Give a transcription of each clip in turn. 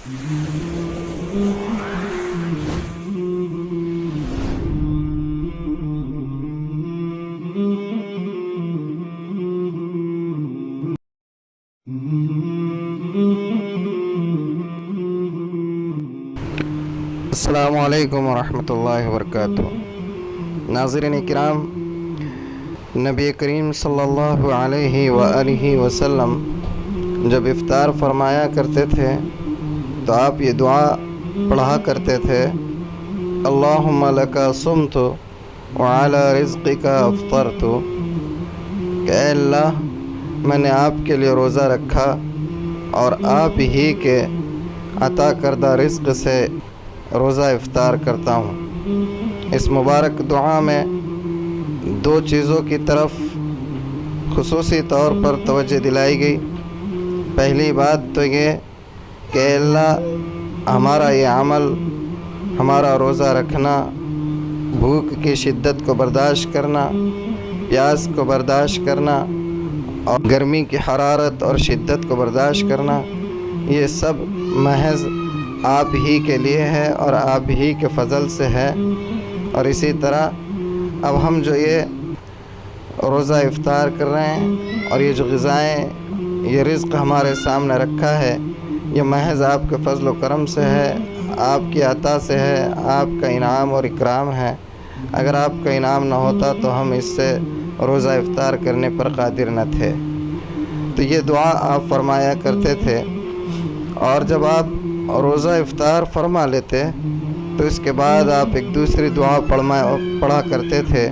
السلام علیکم ورحمۃ اللہ وبرکاتہ۔ ناظرین اکرام، نبی کریم صلی اللہ علیہ وآلہ وسلم جب افطار فرمایا کرتے تھے تو آپ یہ دعا پڑھا کرتے تھے: اللہم لک صمت وعلی رزقک افطرت، کہ اے اللہ، میں نے آپ کے لیے روزہ رکھا اور آپ ہی کے عطا کردہ رزق سے روزہ افطار کرتا ہوں۔ اس مبارک دعا میں دو چیزوں کی طرف خصوصی طور پر توجہ دلائی گئی۔ پہلی بات تو یہ کہ اے اللہ، ہمارا یہ عمل، ہمارا روزہ رکھنا، بھوک کی شدت کو برداشت کرنا، پیاس کو برداشت کرنا اور گرمی کی حرارت اور شدت کو برداشت کرنا، یہ سب محض آپ ہی کے لیے ہے اور آپ ہی کے فضل سے ہے۔ اور اسی طرح اب ہم جو یہ روزہ افطار کر رہے ہیں اور یہ جو غذائیں، یہ رزق ہمارے سامنے رکھا ہے، یہ محض آپ کے فضل و کرم سے ہے، آپ کی عطا سے ہے، آپ کا انعام اور اکرام ہے۔ اگر آپ کا انعام نہ ہوتا تو ہم اس سے روزہ افطار کرنے پر قادر نہ تھے۔ تو یہ دعا آپ فرمایا کرتے تھے، اور جب آپ روزہ افطار فرما لیتے تو اس کے بعد آپ ایک دوسری دعا پڑھا کرتے تھے: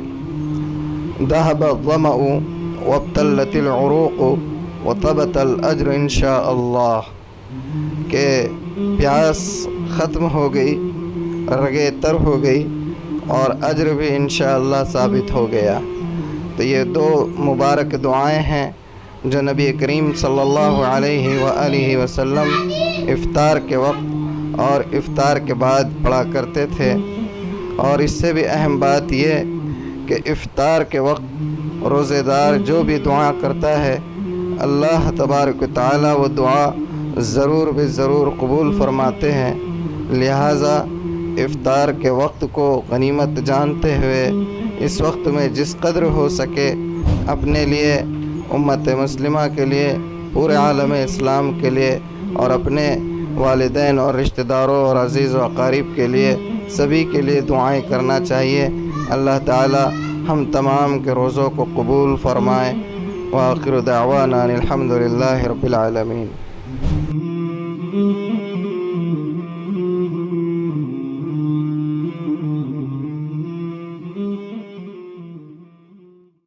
ذهب الظمأ وابتلت العروق وطبت الاجر انشاء اللہ، کہ پیاس ختم ہو گئی، رگیں تر ہو گئی اور اجر بھی انشاءاللہ ثابت ہو گیا۔ تو یہ دو مبارک دعائیں ہیں جو نبی کریم صلی اللہ علیہ وآلہ وسلم افطار کے وقت اور افطار کے بعد پڑھا کرتے تھے۔ اور اس سے بھی اہم بات یہ کہ افطار کے وقت روزے دار جو بھی دعا کرتا ہے، اللہ تبارک و تعالی وہ دعا ضرور بے ضرور قبول فرماتے ہیں۔ لہٰذا افطار کے وقت کو غنیمت جانتے ہوئے اس وقت میں جس قدر ہو سکے اپنے لیے، امت مسلمہ کے لیے، پورے عالم اسلام کے لیے اور اپنے والدین اور رشتہ داروں اور عزیز و اقارب کے لیے، سبھی کے لیے دعائیں کرنا چاہیے۔ اللہ تعالی ہم تمام کے روزوں کو قبول فرمائے۔ وآخر دعوانا الحمد للہ رب العالمین۔